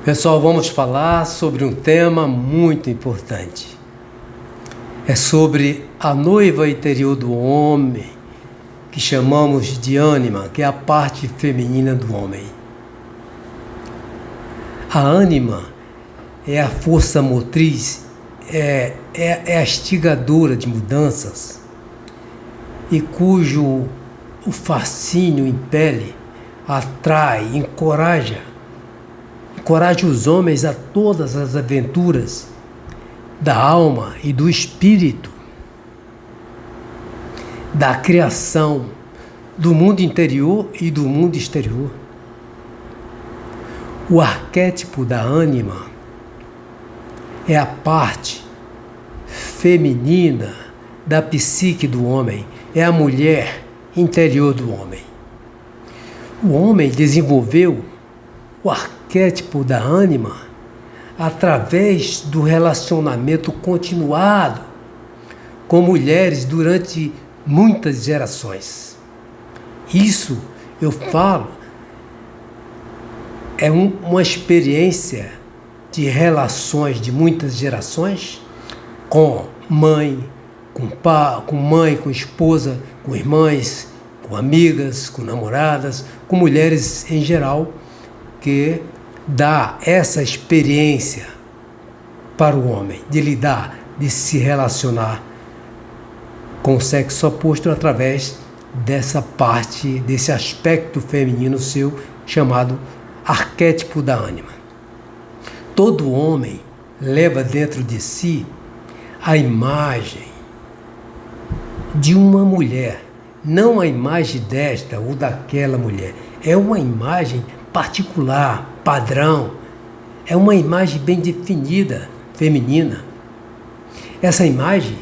Pessoal, vamos falar sobre um tema muito importante. É sobre a noiva interior do homem, que chamamos de ânima, que é a parte feminina do homem. A ânima é a força motriz, é a instigadora de mudanças e cujo o fascínio impele, atrai, encoraja os homens a todas as aventuras da alma e do espírito, da criação, do mundo interior e do mundo exterior. O arquétipo da ânima é a parte feminina da psique do homem, é a mulher interior do homem. O homem desenvolveu o arquétipo da ânima através do relacionamento continuado com mulheres durante muitas gerações. Isso, eu falo, é uma experiência de relações de muitas gerações com mãe, com mãe, com esposa, com irmãs, com amigas, com namoradas, com mulheres em geral, que dá essa experiência para o homem, de lidar, de se relacionar com o sexo oposto através dessa parte, desse aspecto feminino seu, chamado arquétipo da ânima. Todo homem leva dentro de si a imagem de uma mulher, não a imagem desta ou daquela mulher, é uma imagem particular, padrão, é uma imagem bem definida, feminina. Essa imagem,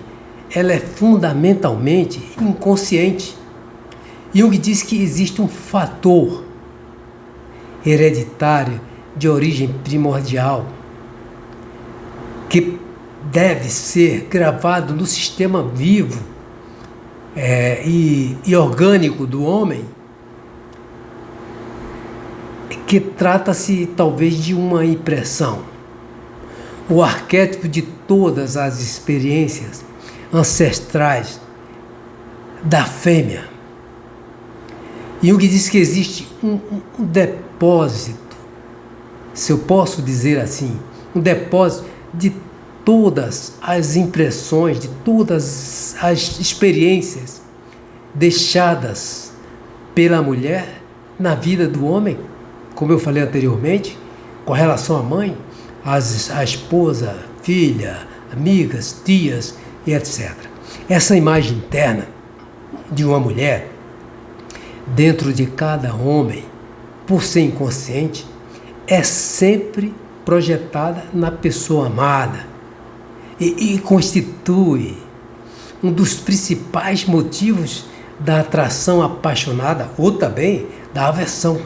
ela é fundamentalmente inconsciente. Jung diz que existe um fator hereditário de origem primordial que deve ser gravado no sistema vivo e orgânico do homem, que trata-se talvez de uma impressão. O arquétipo de todas as experiências ancestrais da fêmea. Jung diz que existe um depósito, se eu posso dizer assim, um depósito de todas as impressões, de todas as experiências deixadas pela mulher na vida do homem, como eu falei anteriormente, com relação à mãe, à esposa, filha, amigas, tias e etc. Essa imagem interna de uma mulher dentro de cada homem, por ser inconsciente, é sempre projetada na pessoa amada e constitui um dos principais motivos da atração apaixonada ou também da aversão.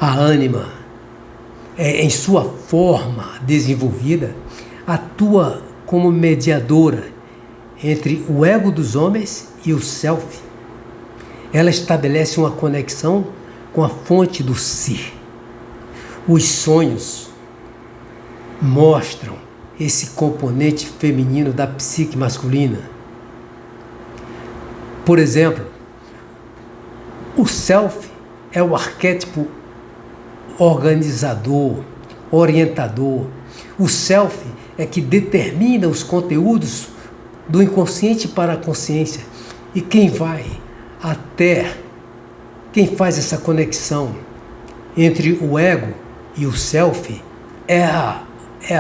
A ânima, em sua forma desenvolvida, atua como mediadora entre o ego dos homens e o self. Ela estabelece uma conexão com a fonte do ser. Os sonhos mostram esse componente feminino da psique masculina. Por exemplo, o self é o arquétipo organizador, orientador. O self é que determina os conteúdos do inconsciente para a consciência. E quem faz essa conexão entre o ego e o self é a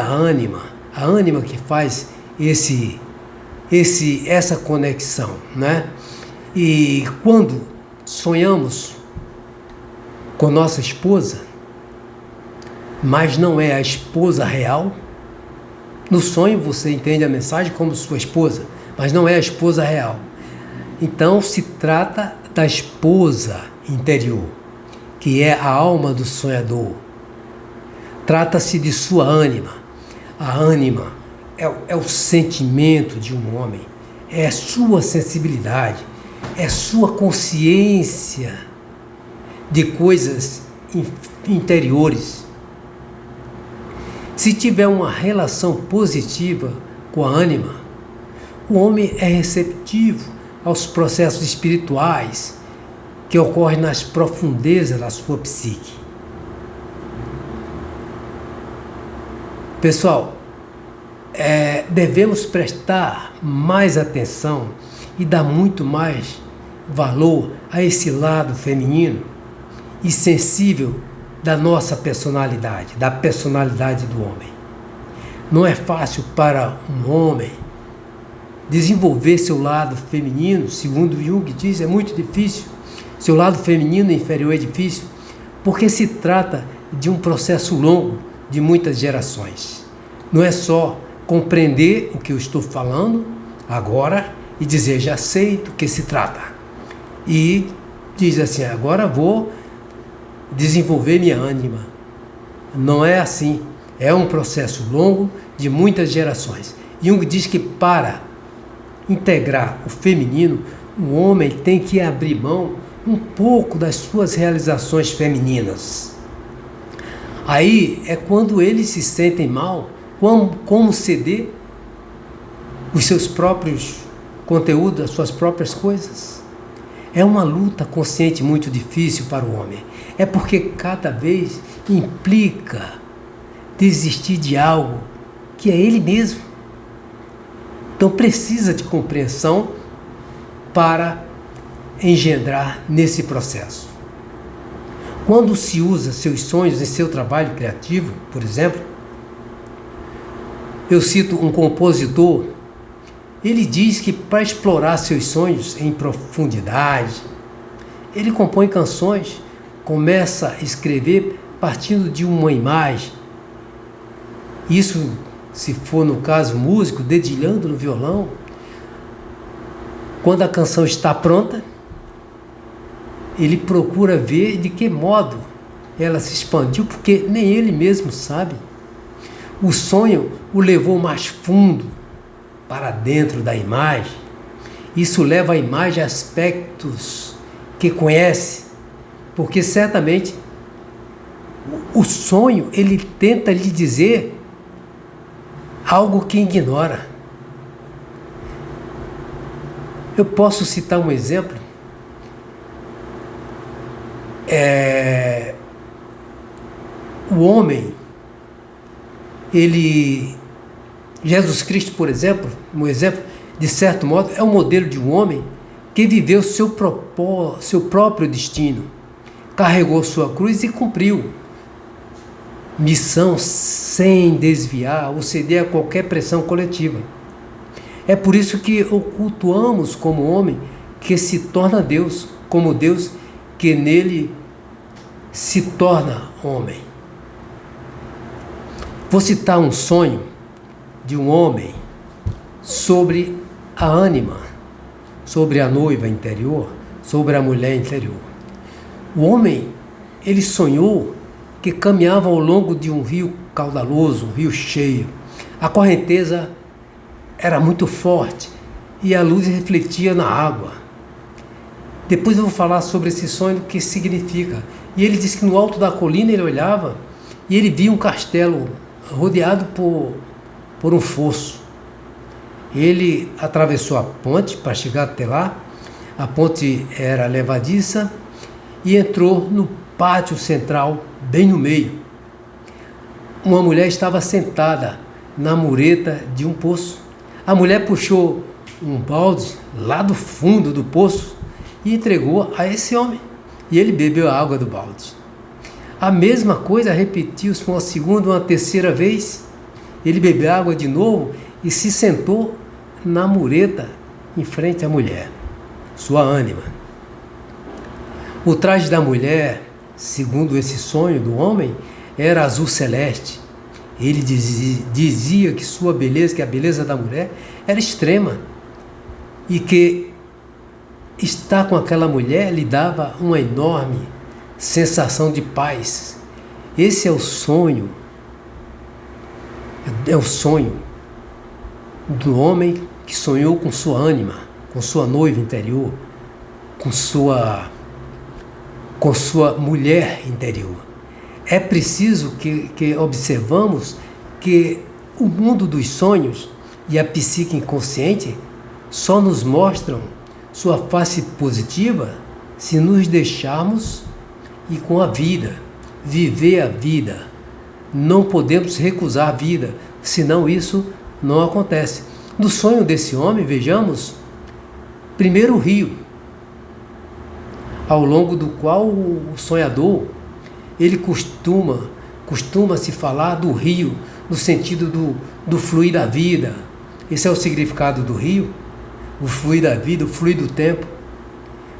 ânima que faz essa conexão, né? E quando sonhamos com nossa esposa, mas não é a esposa real, no sonho você entende a mensagem como sua esposa, mas não é a esposa real. Então se trata da esposa interior, que é a alma do sonhador. Trata-se de sua ânima. A ânima é o sentimento de um homem, é sua sensibilidade, é sua consciência de coisas interiores. Se tiver uma relação positiva com a ânima, o homem é receptivo aos processos espirituais que ocorrem nas profundezas da sua psique. Pessoal, devemos prestar mais atenção e dar muito mais valor a esse lado feminino e sensível da nossa personalidade, da personalidade do homem. Não é fácil para um homem desenvolver seu lado feminino, segundo Jung diz, é muito difícil. Seu lado feminino inferior é difícil, porque se trata de um processo longo de muitas gerações. Não é só compreender o que eu estou falando agora e dizer, já sei do que se trata. E diz assim, agora vou desenvolver minha ânima. Não é assim. É um processo longo de muitas gerações. Jung diz que para integrar o feminino, o homem tem que abrir mão um pouco das suas realizações femininas. Aí é quando eles se sentem mal, como ceder os seus próprios conteúdos, as suas próprias coisas. É uma luta consciente muito difícil para o homem. É porque cada vez implica desistir de algo que é ele mesmo. Então precisa de compreensão para engendrar nesse processo. Quando se usa seus sonhos em seu trabalho criativo, por exemplo, eu cito um compositor, ele diz que para explorar seus sonhos em profundidade, ele compõe canções, começa a escrever partindo de uma imagem. Isso, se for no caso músico, dedilhando no violão. Quando a canção está pronta, ele procura ver de que modo ela se expandiu, porque nem ele mesmo sabe. O sonho o levou mais fundo, para dentro da imagem. Isso leva a imagem a aspectos que conhece, porque certamente o sonho ele tenta lhe dizer algo que ignora. Eu posso citar um exemplo. O homem, Jesus Cristo, por exemplo, um exemplo, de certo modo, é um modelo de um homem que viveu seu próprio destino, carregou sua cruz e cumpriu missão sem desviar ou ceder a qualquer pressão coletiva. É por isso que o cultuamos como homem que se torna Deus, como Deus que nele se torna homem. Vou citar um sonho de um homem sobre a ânima, sobre a noiva interior, sobre a mulher interior. O homem, ele sonhou que caminhava ao longo de um rio caudaloso, um rio cheio. A correnteza era muito forte e a luz refletia na água. Depois eu vou falar sobre esse sonho, o que significa. E ele disse que no alto da colina ele olhava e ele via um castelo rodeado por um fosso. Ele atravessou a ponte para chegar até lá. A ponte era levadiça e entrou no pátio central, bem no meio. Uma mulher estava sentada na mureta de um poço. A mulher puxou um balde lá do fundo do poço e entregou a esse homem. E ele bebeu a água do balde. A mesma coisa repetiu-se uma segunda, uma terceira vez. Ele bebeu água de novo e se sentou na mureta em frente à mulher, sua ânima. O traje da mulher, segundo esse sonho do homem, era azul celeste. Ele dizia que sua beleza, que a beleza da mulher era extrema e que estar com aquela mulher lhe dava uma enorme sensação de paz. Esse é o sonho do homem que sonhou com sua ânima, com sua noiva interior, com com sua mulher interior. É preciso que observamos que o mundo dos sonhos e a psique inconsciente só nos mostram sua face positiva se nos deixarmos ir com a vida, viver a vida. Não podemos recusar a vida, senão isso não acontece. No sonho desse homem, vejamos, primeiro o rio, ao longo do qual o sonhador, ele costuma se falar do rio, no sentido do fluir da vida. Esse é o significado do rio, o fluir da vida, o fluir do tempo.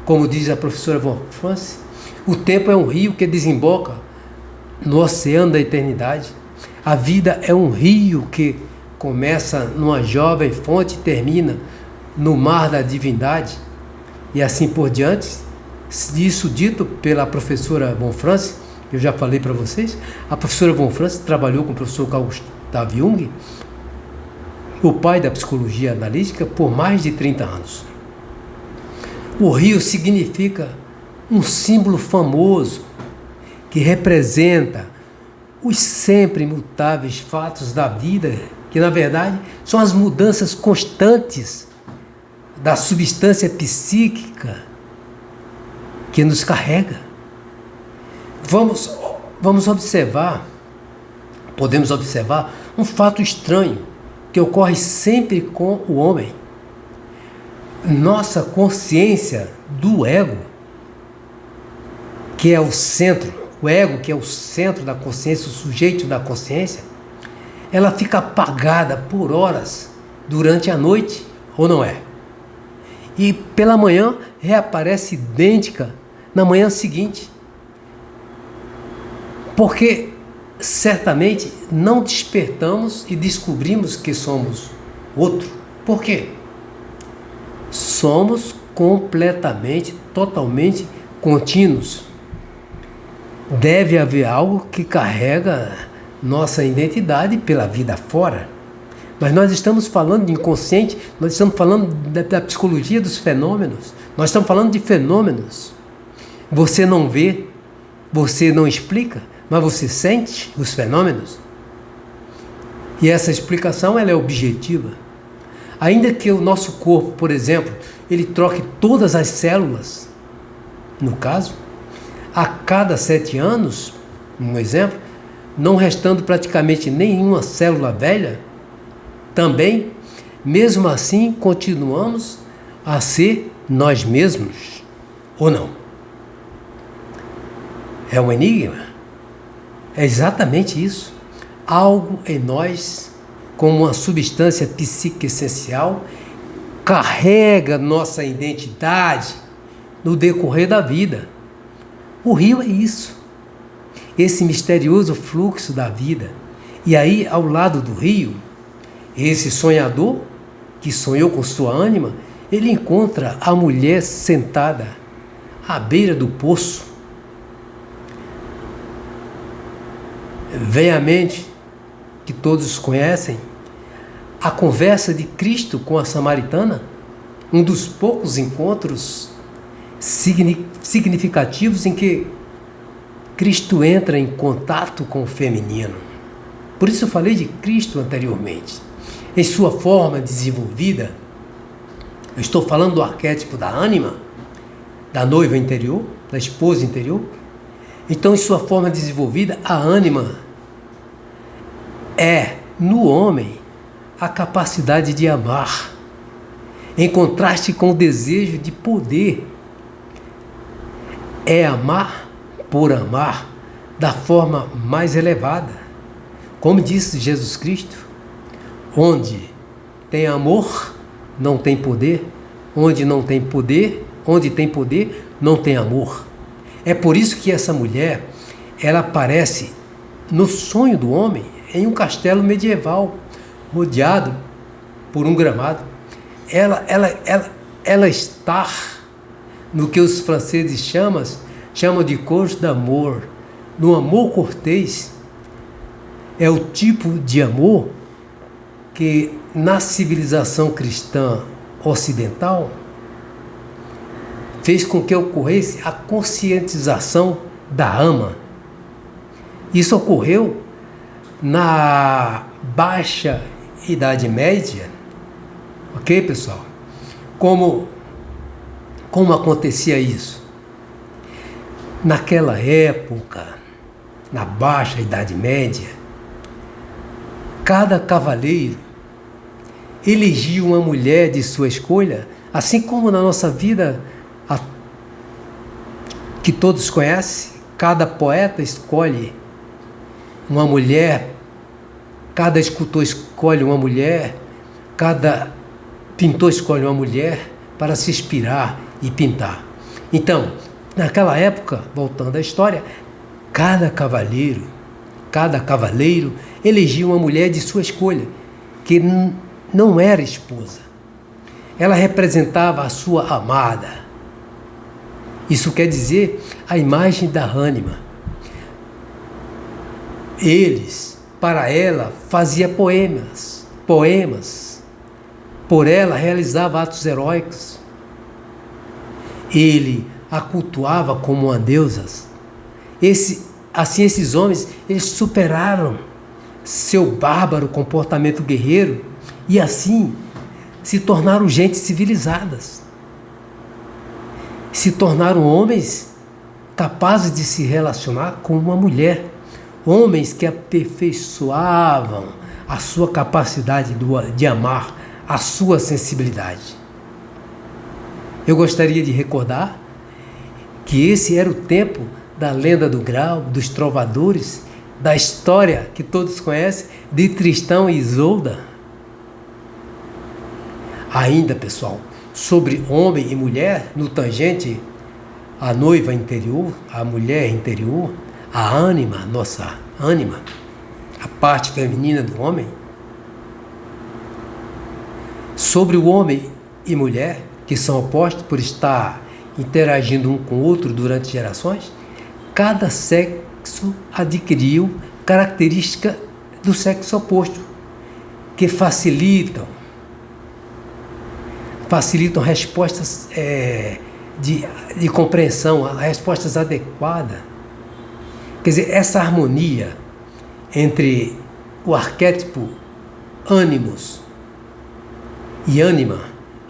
Como diz a professora Von Franz, o tempo é um rio que desemboca no oceano da eternidade. A vida é um rio que começa numa jovem fonte e termina no mar da divindade, e assim por diante. Isso dito pela professora Von Franz, eu já falei para vocês. A professora Von Franz trabalhou com o professor Carl Gustav Jung, o pai da psicologia analítica, por mais de 30 anos. O rio significa um símbolo famoso que representa os sempre imutáveis fatos da vida, que na verdade são as mudanças constantes da substância psíquica que nos carrega. Vamos observar, podemos observar um fato estranho que ocorre sempre com o homem. Nossa consciência do ego, que é o centro, o ego que é o centro da consciência, o sujeito da consciência, ela fica apagada por horas durante a noite, ou não é? E pela manhã reaparece idêntica na manhã seguinte. Porque certamente não despertamos e descobrimos que somos outro. Por quê? Somos completamente, totalmente contínuos. Deve haver algo que carrega nossa identidade pela vida fora. Mas nós estamos falando de inconsciente, nós estamos falando da psicologia dos fenômenos. Nós estamos falando de fenômenos. Você não vê, você não explica, mas você sente os fenômenos. E essa explicação ela é objetiva. Ainda que o nosso corpo, por exemplo, ele troque todas as células, no caso, a cada 7 anos, um exemplo, não restando praticamente nenhuma célula velha, também, mesmo assim, continuamos a ser nós mesmos, ou não? É um enigma? É exatamente isso. Algo em nós, como uma substância psíquica essencial, carrega nossa identidade no decorrer da vida. O rio é isso, esse misterioso fluxo da vida. E aí, ao lado do rio, esse sonhador, que sonhou com sua ânima, ele encontra a mulher sentada à beira do poço. Vem à mente, que todos conhecem, a conversa de Cristo com a samaritana, um dos poucos encontros significativos em que Cristo entra em contato com o feminino. Por isso eu falei de Cristo anteriormente. Em sua forma desenvolvida, eu estou falando do arquétipo da ânima, da noiva interior, da esposa interior. Então, em sua forma desenvolvida, a ânima é, no homem, a capacidade de amar, em contraste com o desejo de poder. É amar por amar, da forma mais elevada. Como disse Jesus Cristo, onde tem amor, não tem poder. Onde não tem poder, onde tem poder, não tem amor. É por isso que essa mulher, ela aparece no sonho do homem em um castelo medieval, rodeado por um gramado. Ela está no que os franceses chamam de course d'amour, no amor cortês. É o tipo de amor que na civilização cristã ocidental fez com que ocorresse a conscientização da ama. Isso ocorreu na Baixa Idade Média, ok, pessoal? Como acontecia isso? Naquela época, na Baixa Idade Média, cada cavaleiro elegia uma mulher de sua escolha, assim como na nossa vida, que todos conhecem, cada poeta escolhe uma mulher, cada escultor escolhe uma mulher, cada pintor escolhe uma mulher para se inspirar e pintar. Então, naquela época, voltando à história, cada cavaleiro elegia uma mulher de sua escolha, que não era esposa. Ela representava a sua amada. Isso quer dizer a imagem da ânima. Eles, para ela, fazia poemas. Por ela, realizava atos heróicos. Ele a cultuava como uma deusa. Esses homens, eles superaram seu bárbaro comportamento guerreiro e assim se tornaram gente civilizadas. Se tornaram homens capazes de se relacionar com uma mulher. Homens que aperfeiçoavam a sua capacidade de amar, a sua sensibilidade. Eu gostaria de recordar que esse era o tempo da lenda do Grau, dos trovadores, da história que todos conhecem, de Tristão e Isolda. Ainda, pessoal, sobre homem e mulher, no tangente, a noiva interior, a mulher interior, a ânima, nossa ânima, a parte feminina do homem. Sobre o homem e mulher, que são opostos por estar interagindo um com o outro durante gerações, cada sexo adquiriu característica do sexo oposto, que facilitam respostas de compreensão, respostas adequadas. Quer dizer, essa harmonia entre o arquétipo ânimos e ânima,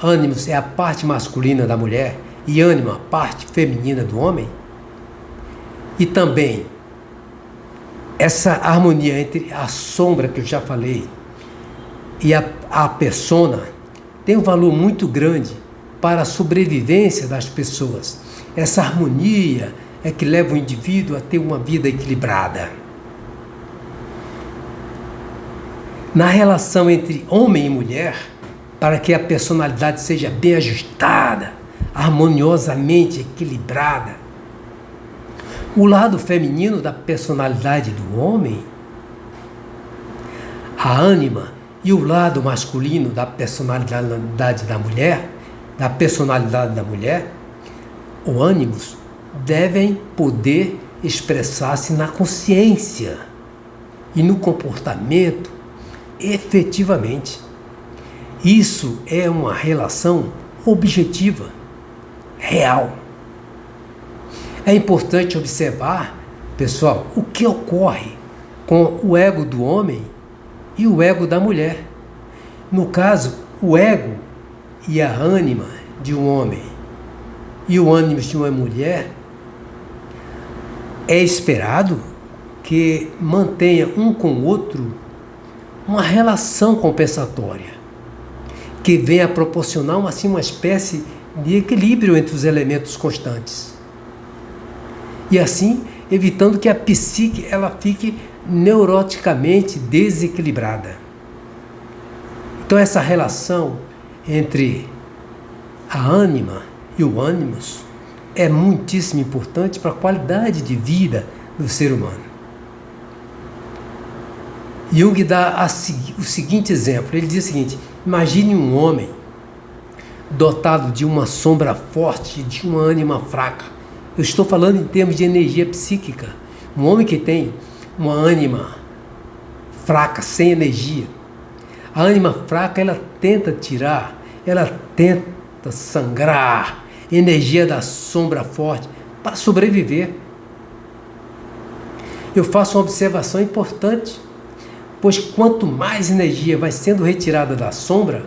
ânimos é a parte masculina da mulher e ânima, a parte feminina do homem, e também essa harmonia entre a sombra que eu já falei e a persona tem um valor muito grande para a sobrevivência das pessoas. Essa harmonia é que leva o indivíduo a ter uma vida equilibrada. Na relação entre homem e mulher, para que a personalidade seja bem ajustada, harmoniosamente equilibrada, o lado feminino da personalidade do homem, a ânima, e o lado masculino da personalidade da mulher, o ânimos, devem poder expressar-se na consciência e no comportamento efetivamente. Isso é uma relação objetiva, real. É importante observar, pessoal, o que ocorre com o ego do homem e o ego da mulher. No caso, o ego e a ânima de um homem e o ânimo de uma mulher, é esperado que mantenha um com o outro uma relação compensatória, que venha a proporcionar assim, uma espécie de equilíbrio entre os elementos constantes. E assim, evitando que a psique ela fique neuroticamente desequilibrada. Então essa relação entre a ânima e o ânimos é muitíssimo importante para a qualidade de vida do ser humano. Jung dá o seguinte exemplo, ele diz o seguinte: imagine um homem dotado de uma sombra forte e de uma ânima fraca. Eu estou falando em termos de energia psíquica. Um homem que tem uma ânima fraca, sem energia. A ânima fraca, ela tenta tirar, ela tenta sangrar energia da sombra forte para sobreviver. Eu faço uma observação importante, pois quanto mais energia vai sendo retirada da sombra,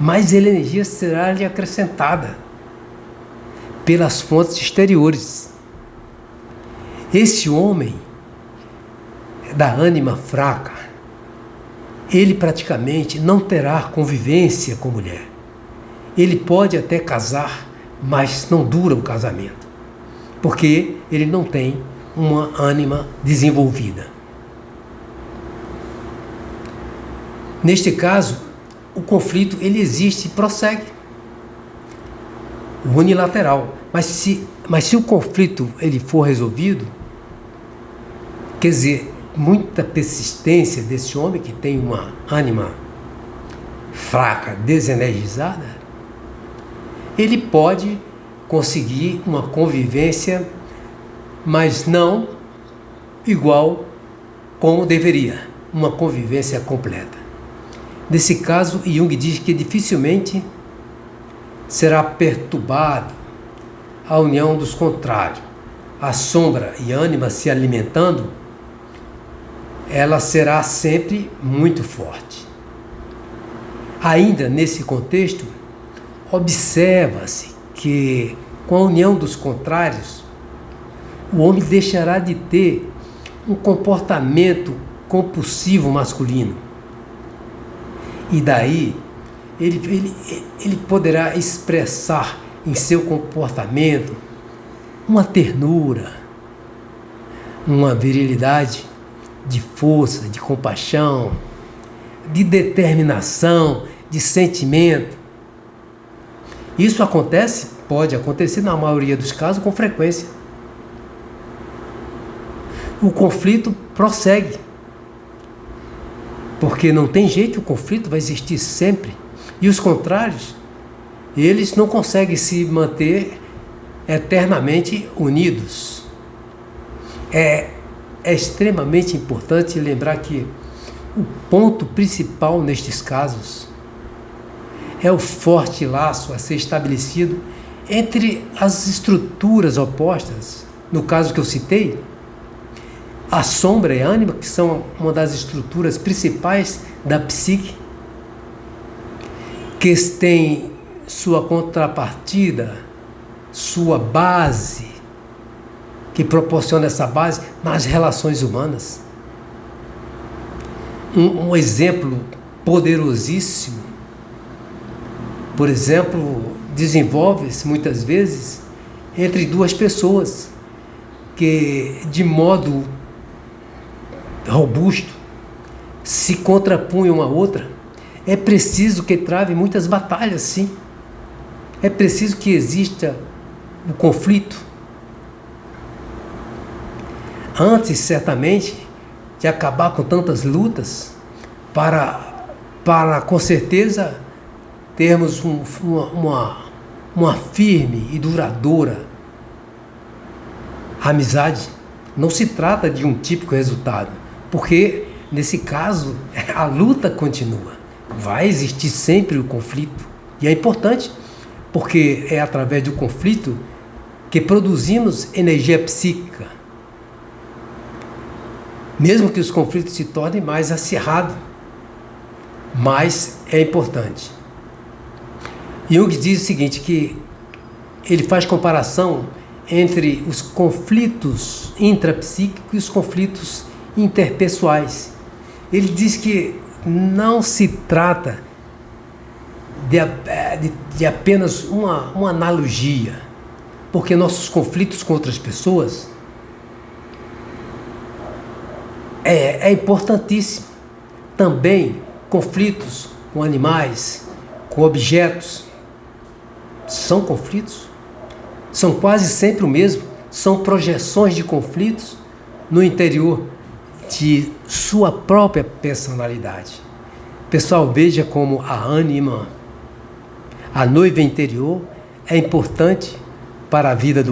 mais energia será lhe acrescentada pelas fontes exteriores. Esse homem da ânima fraca, ele praticamente não terá convivência com mulher. Ele pode até casar, mas não dura o casamento, porque ele não tem uma ânima desenvolvida. Neste caso, o conflito ele existe e prossegue, unilateral. Mas se o conflito ele for resolvido, quer dizer, muita persistência desse homem que tem uma ânima fraca, desenergizada, ele pode conseguir uma convivência, mas não igual como deveria, uma convivência completa. Nesse caso, Jung diz que dificilmente será perturbado a união dos contrários. A sombra e a ânima se alimentando, ela será sempre muito forte. Ainda nesse contexto, observa-se que com a união dos contrários, o homem deixará de ter um comportamento compulsivo masculino. E daí ele poderá expressar em seu comportamento uma ternura, uma virilidade de força, de compaixão, de determinação, de sentimento. Isso pode acontecer na maioria dos casos com frequência. O conflito prossegue, porque não tem jeito, o conflito vai existir sempre. E os contrários, eles não conseguem se manter eternamente unidos. É extremamente importante lembrar que o ponto principal nestes casos é o forte laço a ser estabelecido entre as estruturas opostas. No caso que eu citei, a sombra e a ânima, que são uma das estruturas principais da psique, que tem sua contrapartida, sua base, que proporciona essa base nas relações humanas. Um exemplo poderosíssimo, por exemplo, desenvolve-se muitas vezes entre duas pessoas que, de modo robusto, se contrapunham a outra. É preciso que trave muitas batalhas, sim. É preciso que exista o conflito. Antes, certamente, de acabar com tantas lutas, para com certeza termos uma firme e duradoura amizade. Não se trata de um típico resultado, porque nesse caso a luta continua. Vai existir sempre o conflito. E é importante, porque é através do conflito que produzimos energia psíquica. Mesmo que os conflitos se tornem mais acirrados, mas é importante. Jung diz o seguinte, que ele faz comparação entre os conflitos intrapsíquicos e os conflitos interpessoais. Ele diz que não se trata de apenas uma analogia, porque nossos conflitos com outras pessoas é importantíssimo. Também conflitos com animais, com objetos, são conflitos, são quase sempre o mesmo, são projeções de conflitos no interior de sua própria personalidade. Pessoal, veja como a ânima, a noiva interior, é importante para a vida do